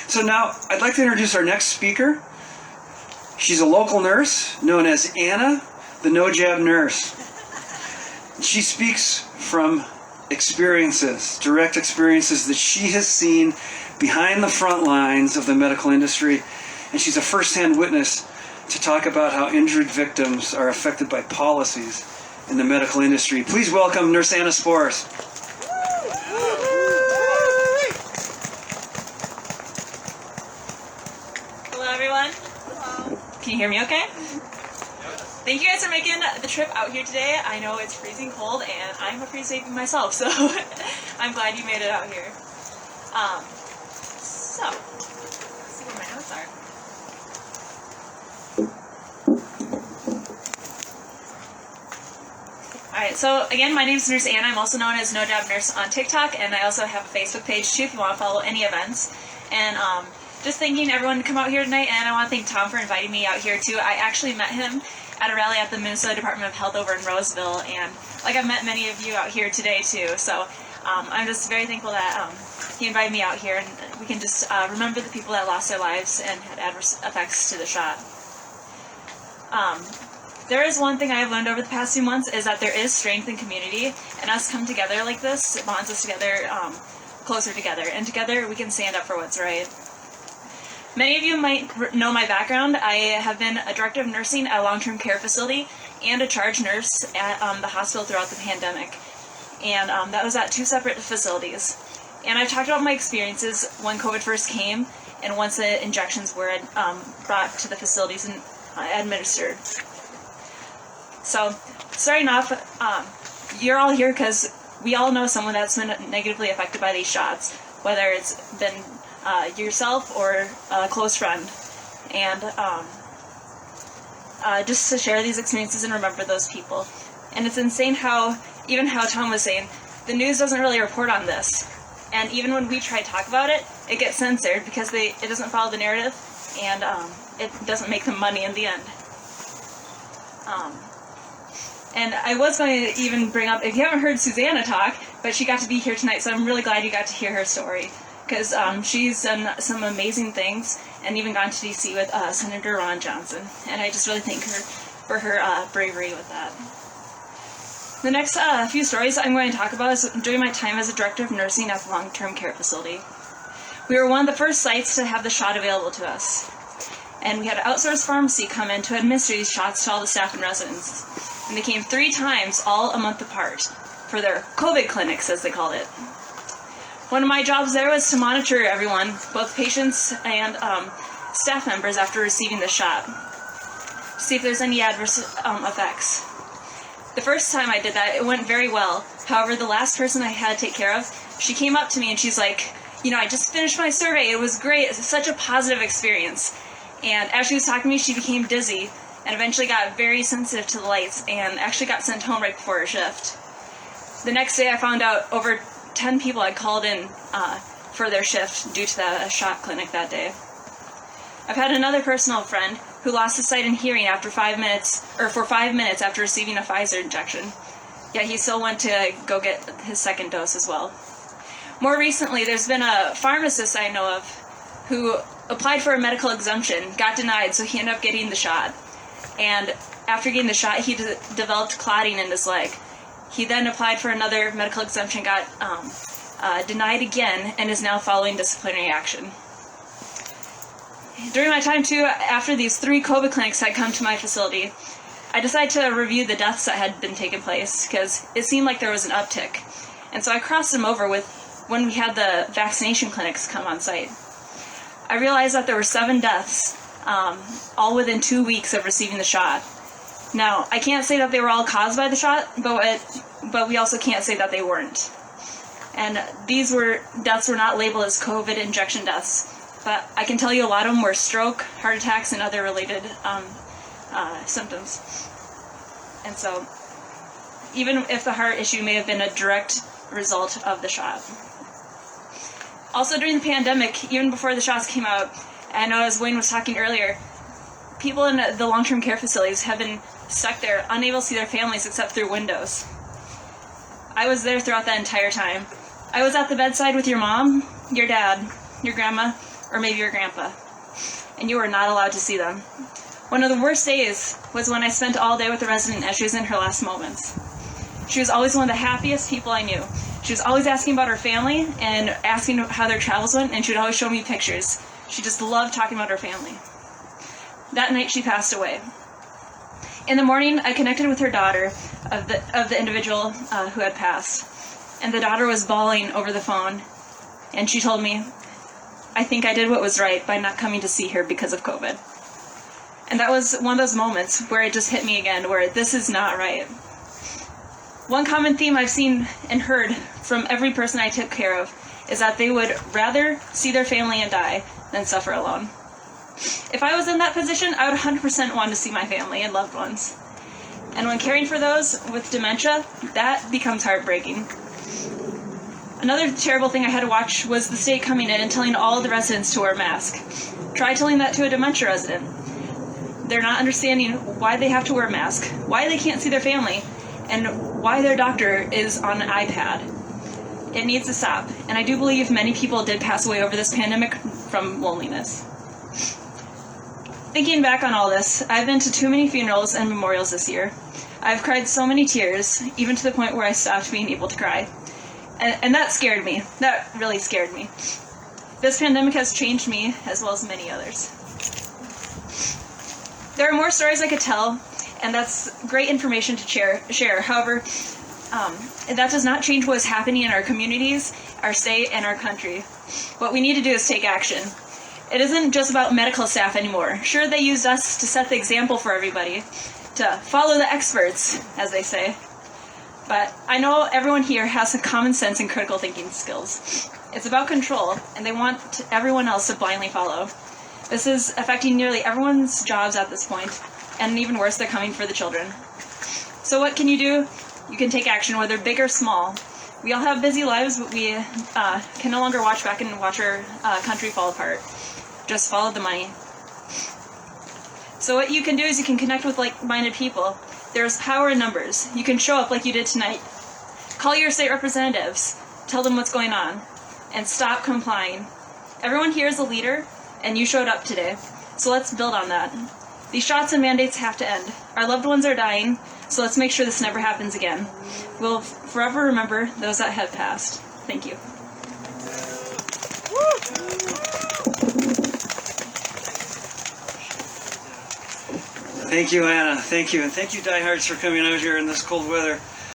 So now I'd like to introduce our next speaker. She's a local nurse known as Anna, the No Jab Nurse. She speaks from experiences, direct experiences that she has seen behind the front lines of the medical industry, and she's a first-hand witness to talk about how injured victims are affected by policies in the medical industry. Please welcome Nurse Anna Spores. Hello, everyone. Hello. Can you hear me okay? Thank you guys for making the trip out here today. I know it's freezing cold, and I'm a freeze baby myself, so I'm glad you made it out here. So, let's see where my notes are. Alright, so again, my name is Nurse Anna. I'm also known as No Jab Nurse on TikTok, and I also have a Facebook page too if you want to follow any events. And just thanking everyone to come out here tonight, and I want to thank Tom for inviting me out here too. I actually met him at a rally at the Minnesota Department of Health over in Roseville, and like I've met many of you out here today too. So I'm just very thankful that he invited me out here, and we can just remember the people that lost their lives and had adverse effects to the shot. There is one thing I have learned over the past few months is that there is strength in community, and us come together like this, it bonds us together, closer together, and together we can stand up for what's right. Many of you might know my background. I have been a director of nursing at a long-term care facility and a charge nurse at the hospital throughout the pandemic, and that was at two separate facilities. And I've talked about my experiences when COVID first came and once the injections were brought to the facilities and administered. So, starting off, you're all here because we all know someone that's been negatively affected by these shots, whether it's been yourself or a close friend. And just to share these experiences and remember those people. And it's insane how Tom was saying, the news doesn't really report on this. And even when we try to talk about it, it gets censored because it doesn't follow the narrative, and it doesn't make them money in the end. And I was going to even bring up, if you haven't heard Susanna talk, but she got to be here tonight, so I'm really glad you got to hear her story, because she's done some amazing things and even gone to D.C. with Senator Ron Johnson, and I just really thank her for her bravery with that. The next few stories I'm going to talk about is during my time as a director of nursing at the long-term care facility. We were one of the first sites to have the shot available to us, and we had an outsourced pharmacy come in to administer these shots to all the staff and residents. And they came 3 times, all a month apart, for their COVID clinics, as they called it. One of my jobs there was to monitor everyone, both patients and staff members, after receiving the shot, to see if there's any adverse effects. The first time I did that, it went very well. However, the last person I had to take care of, she came up to me and she's like, I just finished my survey. It was great. It's such a positive experience. And as she was talking to me, she became dizzy and eventually got very sensitive to the lights and actually got sent home right before her shift. The next day I found out over 10 people had called in for their shift due to the shot clinic that day. I've had another personal friend who lost his sight and hearing for 5 minutes after receiving a Pfizer injection. Yet he still went to go get his second dose as well. More recently, there's been a pharmacist I know of who applied for a medical exemption, got denied, so he ended up getting the shot. And after getting the shot, he developed clotting in his leg. He then applied for another medical exemption, got denied again, and is now following disciplinary action. During my time, too, after these 3 COVID clinics had come to my facility, I decided to review the deaths that had been taking place, because it seemed like there was an uptick. And so I crossed them over with when we had the vaccination clinics come on site. I realized that there were 7 deaths, all within 2 weeks of receiving the shot. Now, I can't say that they were all caused by the shot, but we also can't say that they weren't. And these deaths were not labeled as COVID injection deaths, but I can tell you a lot of them were stroke, heart attacks, and other related symptoms. And so, even if the heart issue may have been a direct result of the shot. Also, during the pandemic, even before the shots came out, I know as Wayne was talking earlier, people in the long-term care facilities have been stuck there, unable to see their families except through windows. I was there throughout that entire time. I was at the bedside with your mom, your dad, your grandma, or maybe your grandpa, and you were not allowed to see them. One of the worst days was when I spent all day with a resident as she was in her last moments. She was always one of the happiest people I knew. She was always asking about her family and asking how their travels went, and she would always show me pictures. She just loved talking about her family. That night she passed away. In the morning, I connected with her daughter of the individual who had passed, and the daughter was bawling over the phone, and she told me, "I think I did what was right by not coming to see her because of COVID." And that was one of those moments where it just hit me again, where this is not right. One common theme I've seen and heard from every person I took care of is that they would rather see their family and die than suffer alone. If I was in that position, I would 100% want to see my family and loved ones. And when caring for those with dementia, that becomes heartbreaking. Another terrible thing I had to watch was the state coming in and telling all the residents to wear a mask. Try telling that to a dementia resident. They're not understanding why they have to wear a mask, why they can't see their family, and why their doctor is on an iPad. It needs to stop, and I do believe many people did pass away over this pandemic from loneliness. Thinking back on all this, I've been to too many funerals and memorials this year. I've cried so many tears, even to the point where I stopped being able to cry. And that scared me. That really scared me. This pandemic has changed me, as well as many others. There are more stories I could tell, and that's great information to share. However, that does not change what is happening in our communities, our state, and our country. What we need to do is take action. It isn't just about medical staff anymore. Sure, they used us to set the example for everybody, to follow the experts, as they say. But I know everyone here has some common sense and critical thinking skills. It's about control, and they want everyone else to blindly follow. This is affecting nearly everyone's jobs at this point, and even worse, they're coming for the children. So what can you do? You can take action, whether big or small. We all have busy lives, but we can no longer watch back and watch our country fall apart. Just follow the money. So what you can do is you can connect with like-minded people. There's power in numbers. You can show up like you did tonight. Call your state representatives. Tell them what's going on. And stop complying. Everyone here is a leader, and you showed up today. So let's build on that. These shots and mandates have to end. Our loved ones are dying, so let's make sure this never happens again. We'll forever remember those that have passed. Thank you. Thank you, Anna. Thank you. And thank you, diehards, for coming out here in this cold weather.